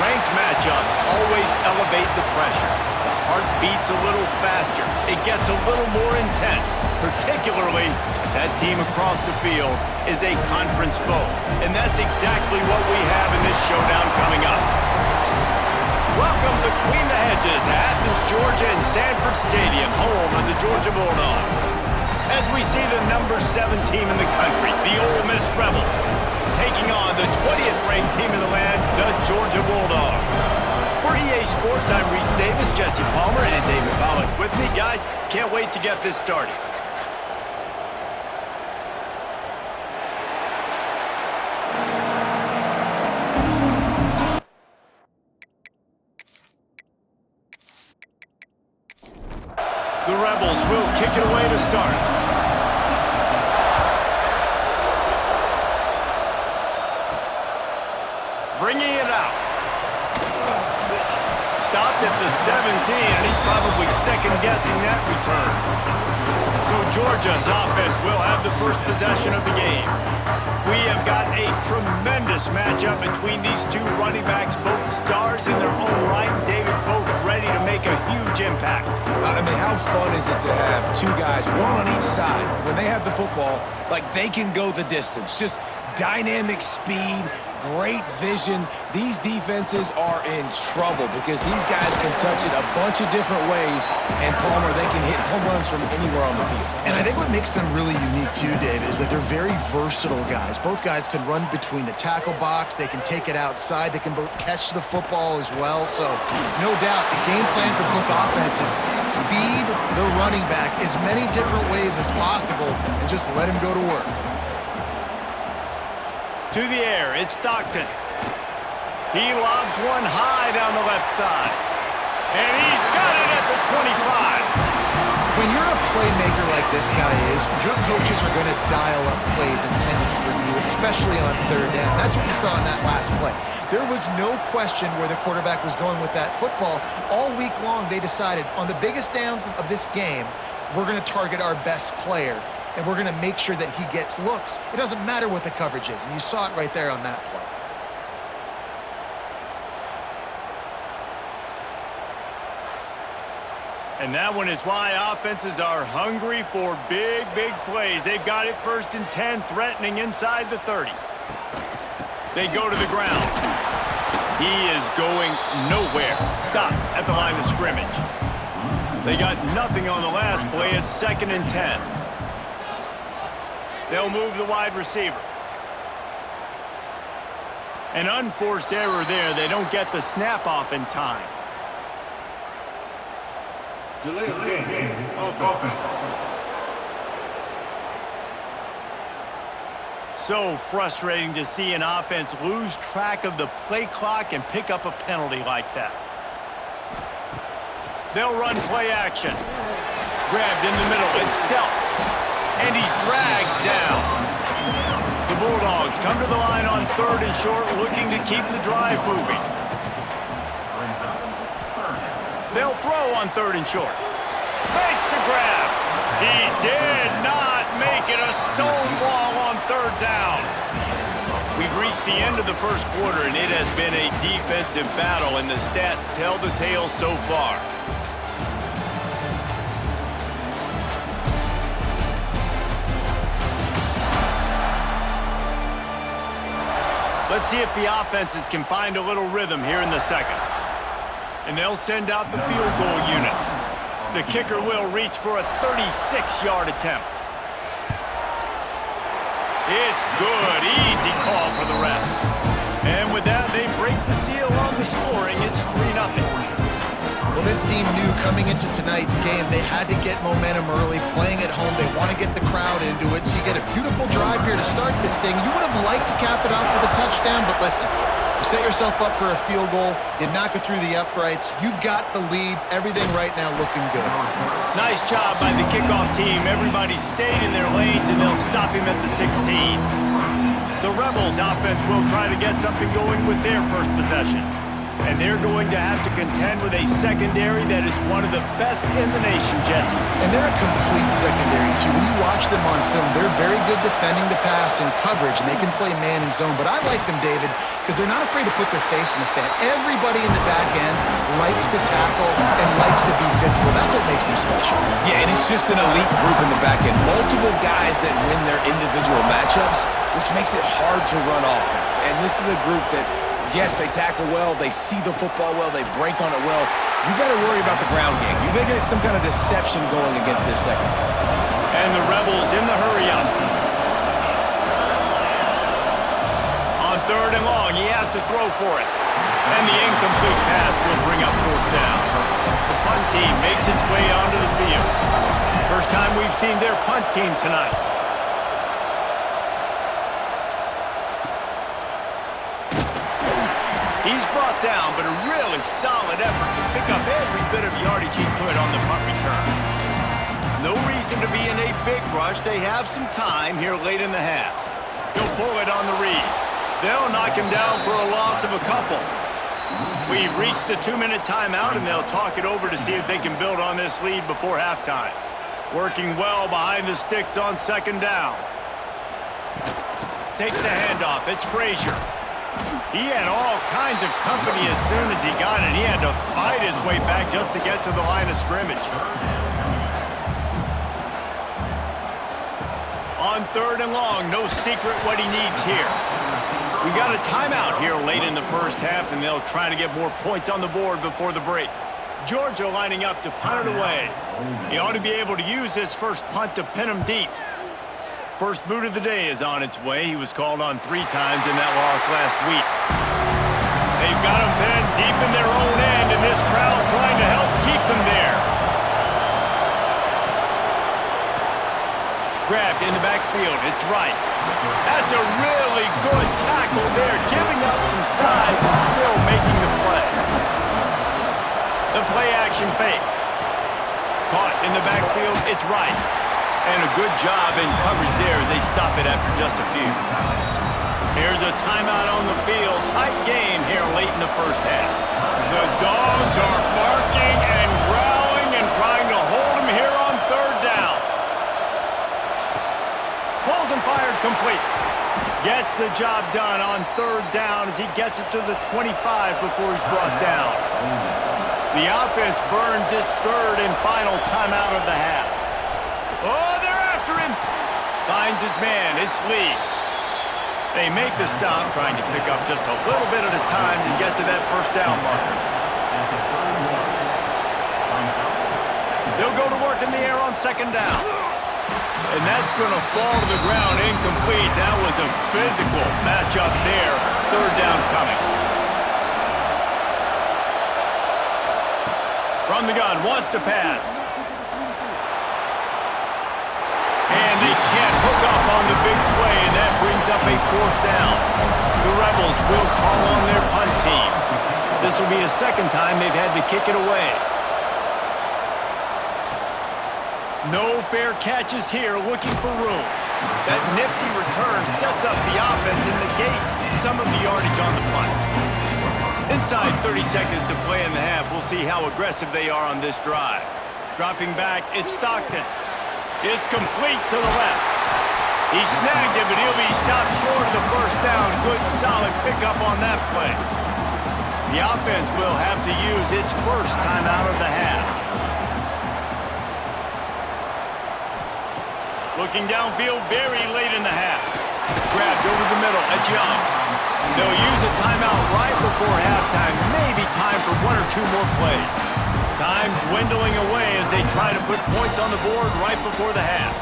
Ranked matchups always elevate the pressure. The heart beats a little faster. It gets a little more intense, particularly if that team across the field is a conference foe. And that's exactly what we have in this showdown coming up. Welcome between the hedges to Athens, Georgia and Sanford Stadium, home of the Georgia Bulldogs. As we see the number 7 team in the country, the Ole Miss Rebels, taking on the 20th ranked team in the land, the Georgia Bulldogs. For EA Sports, I'm Reese Davis, Jesse Palmer, and David Pollock with me. Guys, can't wait to get this started. The Rebels will kick it away to start. Bringing it out. Stopped at the 17, and he's probably second-guessing that return. So Georgia's offense will have the first possession of the game. We have got a tremendous matchup between these two running backs, both stars in their own right, and David, both ready to make a huge impact. I mean, how fun is it to have two guys, one on each side, when they have the football, like they can go the distance. Just dynamic speed, great vision. These defenses are in trouble because these guys can touch it a bunch of different ways, and Palmer, they can hit home runs from anywhere on the field. And I think what makes them really unique too, David, is that they're very versatile guys. Both guys can run between the tackle box, they can take it outside, they can both catch the football as well. So no doubt the game plan for both offenses, feed the running back as many different ways as possible and just let him go to work. To the air, it's Stockton. He lobs one high down the left side. And he's got it at the 25. When you're a playmaker like this guy is, your coaches are going to dial up plays intended for you, especially on third down. That's what you saw in that last play. There was no question where the quarterback was going with that football. All week long, they decided on the biggest downs of this game, we're going to target our best player. And we're going to make sure that he gets looks. It doesn't matter what the coverage is, and you saw it right there on that play. And that one is why offenses are hungry for big, big plays. They've got it 1st and 10, threatening inside the 30. They go to the ground. He is going nowhere. Stop at the line of scrimmage. They got nothing on the last play. It's 2nd and 10. They'll move the wide receiver. An unforced error there. They don't get the snap off in time. Delay of game. Offense. So frustrating to see an offense lose track of the play clock and pick up a penalty like that. They'll run play action. Grabbed in the middle. It's dealt. And he's dragged down. The Bulldogs come to the line on 3rd and short, looking to keep the drive moving. They'll throw on 3rd and short. Makes the grab. He did not make it. A stonewall on 3rd down. We've reached the end of the first quarter, and it has been a defensive battle, and the stats tell the tale so far. Let's see if the offenses can find a little rhythm here in the second. And they'll send out the field goal unit. The kicker will reach for a 36-yard attempt. It's good. Easy call for the refs. And with that, they break the seal on the scoring. It's 3-0. Well, this team knew coming into tonight's game they had to get momentum early, playing at home. They want to get the crowd into it, so you get a beautiful drive here to start this thing. You would have liked to cap it off with a touchdown, but listen, you set yourself up for a field goal, you knock it through the uprights, you've got the lead, everything right now looking good. Nice job by the kickoff team. Everybody stayed in their lanes, and they'll stop him at the 16. The Rebels offense will try to get something going with their first possession. And they're going to have to contend with a secondary that is one of the best in the nation, Jesse. And they're a complete secondary, too. When you watch them on film, they're very good defending the pass and coverage, and they can play man and zone. But I like them, David, because they're not afraid to put their face in the fan. Everybody in the back end likes to tackle and likes to be physical. That's what makes them special. Yeah, and it's just an elite group in the back end. Multiple guys that win their individual matchups, which makes it hard to run offense. And this is a group that, yes, they tackle well, they see the football well, they break on it well. You better worry about the ground game. You better get some kind of deception going against this secondary. And the Rebels in the hurry-up. On 3rd and long, he has to throw for it. And the incomplete pass will bring up 4th down. The punt team makes its way onto the field. First time we've seen their punt team tonight. He's brought down, but a really solid effort to pick up every bit of yardage he could on the punt return. No reason to be in a big rush. They have some time here late in the half. He'll pull it on the read. They'll knock him down for a loss of a couple. We've reached the 2-minute timeout, and they'll talk it over to see if they can build on this lead before halftime. Working well behind the sticks on 2nd down. Takes the handoff. It's Frazier. He had all kinds of company as soon as he got it. He had to fight his way back just to get to the line of scrimmage. On 3rd and long, no secret what he needs here. We got a timeout here late in the first half, and they'll try to get more points on the board before the break. Georgia lining up to punt it away. He ought to be able to use this first punt to pin him deep. First boot of the day is on its way. He was called on 3 times in that loss last week. They've got him pinned deep in their own end, and this crowd trying to help keep them there. Grabbed in the backfield. It's right. That's a really good tackle there, giving up some size and still making the play. The play-action fake. Caught in the backfield. It's right. And a good job in coverage there as they stop it after just a few. Here's a timeout on the field. Tight game here late in the first half. The Dogs are barking and growling and trying to hold him here on 3rd down. Pulls and fired complete. Gets the job done on 3rd down as he gets it to the 25 before he's brought down. The offense burns its 3rd and final timeout of the half. Oh, they're after him. Finds his man. It's Lee. They make the stop, trying to pick up just a little bit at a time to get to that 1st down marker. They'll go to work in the air on 2nd down. And that's going to fall to the ground incomplete. That was a physical matchup there. 3rd down coming. From the gun, wants to pass. And they can't hook up on the big play, and that brings up a 4th down. The Rebels will call on their punt team. This will be the 2nd time they've had to kick it away. No fair catches here, looking for room. That nifty return sets up the offense and negates some of the yardage on the punt. Inside 30 seconds to play in the half, we'll see how aggressive they are on this drive. Dropping back, it's Stockton. It's complete to the left. He snagged it, but he'll be stopped short of the 1st down. Good, solid pickup on that play. The offense will have to use its 1st timeout of the half. Looking downfield very late in the half. Grabbed over the middle. It's Young. They'll use a timeout right before halftime. Maybe time for 1 or 2 more plays. Time dwindling away as they try to put points on the board right before the half.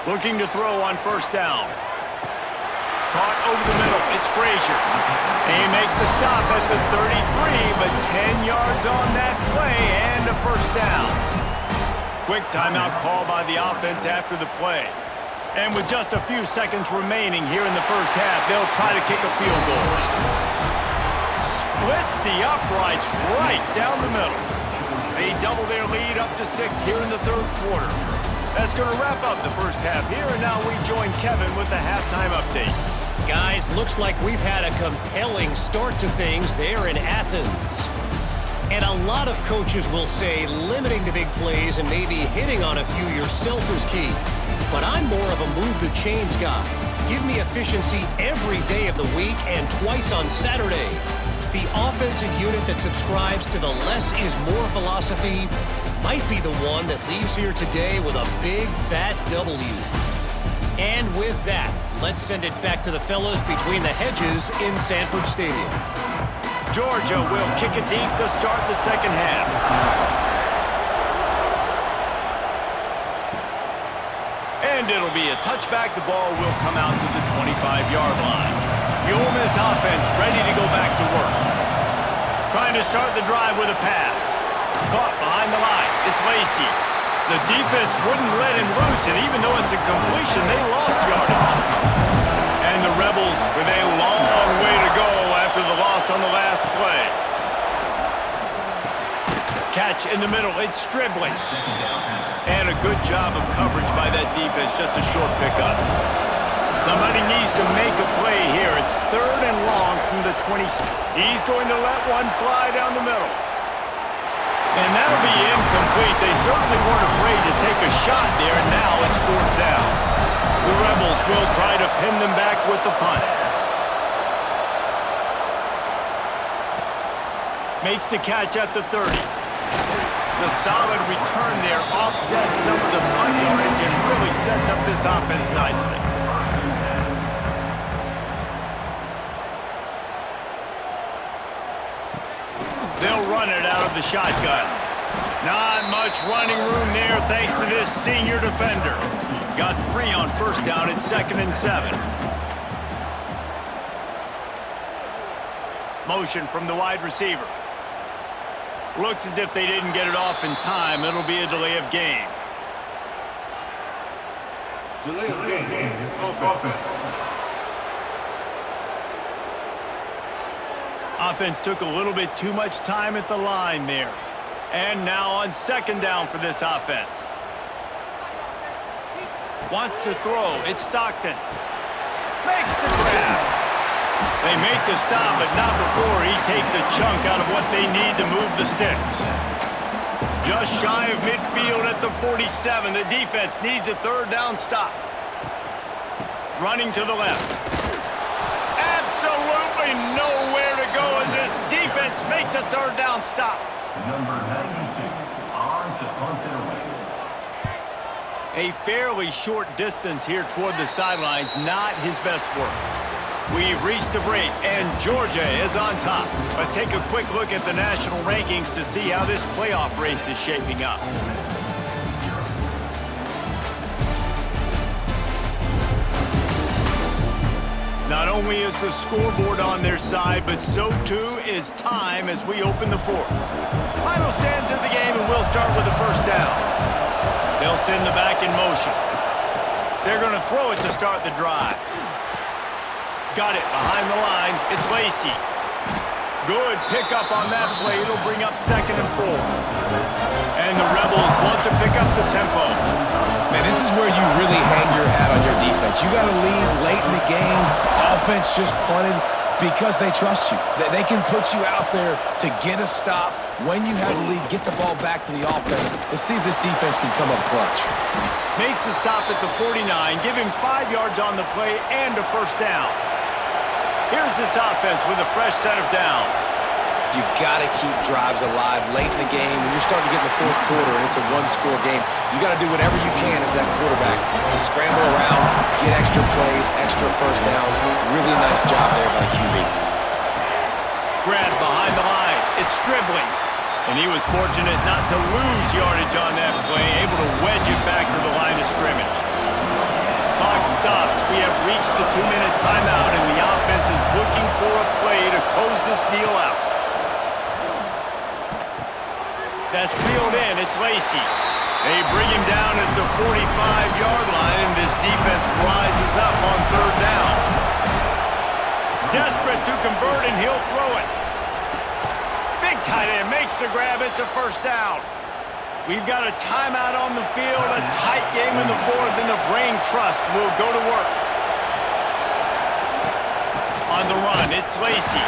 Looking to throw on 1st down. Caught over the middle. It's Frazier. They make the stop at the 33, but 10 yards on that play and a 1st down. Quick timeout call by the offense after the play. And with just a few seconds remaining here in the first half, they'll try to kick a field goal. Splits the uprights right down the middle. They double their lead up to 6 here in the 3rd quarter. That's going to wrap up the first half here, and now we join Kevin with the halftime update. Guys, looks like we've had a compelling start to things there in Athens. And a lot of coaches will say limiting the big plays and maybe hitting on a few yourself is key. But I'm more of a move the chains guy. Give me efficiency every day of the week and twice on Saturday. The offensive unit that subscribes to the less is more philosophy might be the one that leaves here today with a big fat W. And with that, let's send it back to the fellas between the hedges in Sanford Stadium. Georgia will kick it deep to start the second half. And it'll be a touchback. The ball will come out to the 25-yard line. The Ole Miss offense ready to go back to work. Trying to start the drive with a pass. Caught behind the line. It's Lacey. The defense wouldn't let him loose, and even though it's a completion, they lost yardage. And the Rebels with a long way to go after the loss on the last play. Catch in the middle. It's Stribling. And a good job of coverage by that defense. Just a short pickup. Somebody needs to make a play here. It's 3rd and long from the 20. He's going to let one fly down the middle. And that'll be incomplete. They certainly weren't afraid to take a shot there, and now it's 4th down. The Rebels will try to pin them back with the punt. Makes the catch at the 30. The solid return there offsets some of the punt yardage and really sets up this offense nicely. They'll run it out of the shotgun. Not much running room there thanks to this senior defender. Got 3 on first down at 2nd and 7. Motion from the wide receiver. Looks as if they didn't get it off in time. It'll be a delay of game. Delay of game. Offense. Offense took a little bit too much time at the line there. And now on 2nd down for this offense. Wants to throw. It's Stockton. Makes the grab. They make the stop, but not before he takes a chunk out of what they need to move the sticks. Just shy of midfield at the 47. The defense needs a 3rd down stop. Running to the left. Absolutely nowhere to go as this defense makes a 3rd down stop. Number 92, on to punt it away. A fairly short distance here toward the sidelines, not his best work. We've reached the break, and Georgia is on top. Let's take a quick look at the national rankings to see how this playoff race is shaping up. Not only is the scoreboard on their side, but so too is time as we open the 4th. Final stands of the game, and we'll start with the 1st down. They'll send the back in motion. They're going to throw it to start the drive. Got it behind the line. It's Lacey. Good pickup on that play. It'll bring up 2nd and 4. And the Rebels want to pick up the tempo. Man, this is where you really hang your hat on your defense. You got to lead late in the game. Offense just punted because they trust you. They can put you out there to get a stop. When you have the lead, get the ball back to the offense. Let's see if this defense can come up clutch. Makes the stop at the 49. Give him 5 yards on the play and a 1st down. Here's this offense with a fresh set of downs. You got to keep drives alive late in the game. When you're starting to get in the 4th quarter and it's a 1-score game, you got to do whatever you can as that quarterback to scramble around, get extra plays, extra 1st downs. Really nice job there by the QB. Grab behind the line. It's Stribling. And he was fortunate not to lose yardage on that play, able to wedge it back to the line of scrimmage. Clock stops. We have reached the 2-minute timeout, and the offense is looking for a play to close this deal out. That's reeled in. It's Lacey. They bring him down at the 45-yard line, and this defense rises up on 3rd down. Desperate to convert, and he'll throw it. Big tight end makes the grab. It's a 1st down. We've got a timeout on the field, a tight game in the 4th, and the Brain Trust will go to work. On the run, it's Lacey.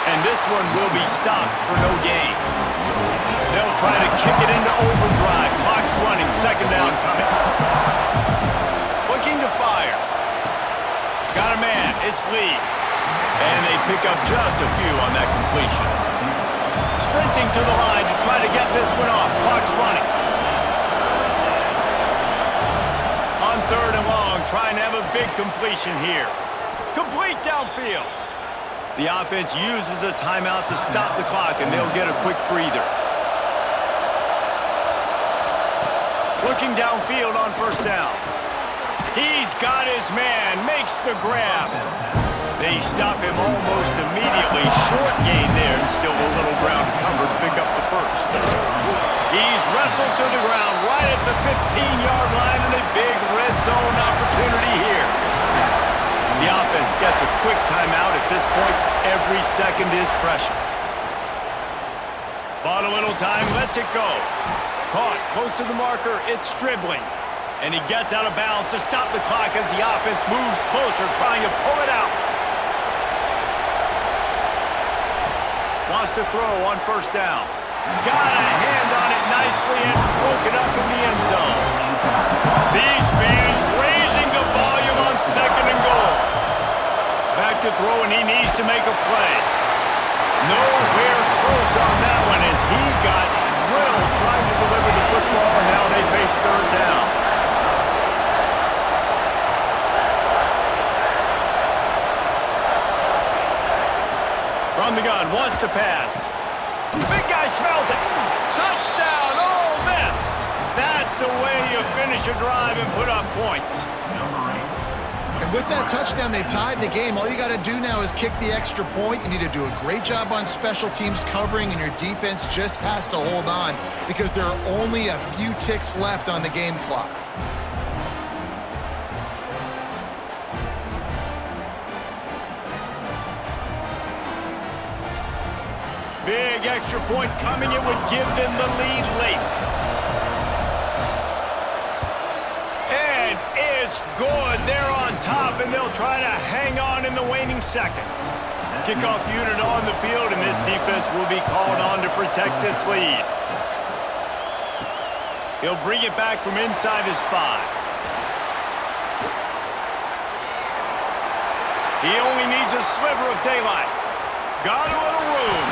And this one will be stopped for no gain. They'll try to kick it into overdrive. Clock's running, second down coming. Looking to fire. Got a man, it's Lee. And they pick up just a few on that completion. Sprinting to the line to try to get this one off. Clock's running. On third and long, trying to have a big completion here. Complete downfield. The offense uses a timeout to stop the clock, and they'll get a quick breather. Looking downfield on first down. He's got his man, makes the grab. They stop him almost immediately. Short gain there, and still a little ground to cover to pick up the first. He's wrestled to the ground right at the 15-yard line, and a big red zone opportunity here. The offense gets a quick timeout at this point. Every second is precious. Bought a little time, lets it go. Caught close to the marker, it's dribbling. And he gets out of bounds to stop the clock as the offense moves closer, trying to pull it out. Wants to throw on first down. Got a hand on it nicely and broke it up in the end zone. These fans raising the volume on second and goal. Back to throw, and he needs to make a play. Nowhere close on that one as he got drilled trying to deliver the football, and now they face third down. From the gun, wants to pass. Big guy smells it. Touchdown, Ole Miss. That's the way you finish a drive and put up points. And with that touchdown, they've tied the game. All you got to do now is kick the extra point. You need to do a great job on special teams covering, and your defense just has to hold on because there are only a few ticks left on the game clock. Big extra point coming. It would give them the lead late. And it's good. They're on top, and they'll try to hang on in the waning seconds. Kickoff unit on the field, and this defense will be called on to protect this lead. He'll bring it back from inside his 5. He only needs a sliver of daylight. Got a little room.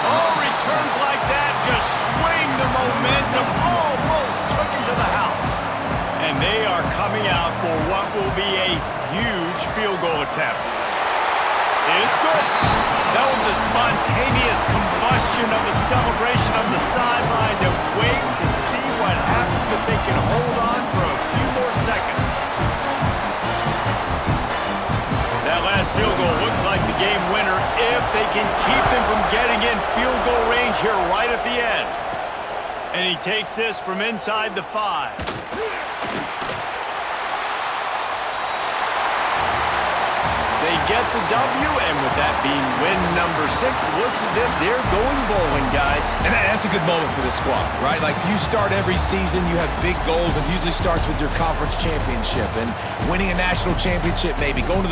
Oh, returns like that just swing the momentum. Almost took him to the house. And they are coming out for what will be a huge field goal attempt. It's good. That was a spontaneous combustion of a celebration on the sideline. And wait to see what happens if they can hold on for a few more seconds. That last field goal looks like the game winner if they can keep them from getting in field goal range here right at the end. And he takes this from inside the 5. They get the W, and with that being win number 6, looks as if they're going bowling, guys. And that's a good moment for the squad, right? Like, you start every season, you have big goals. It usually starts with your conference championship and winning a national championship, maybe going to the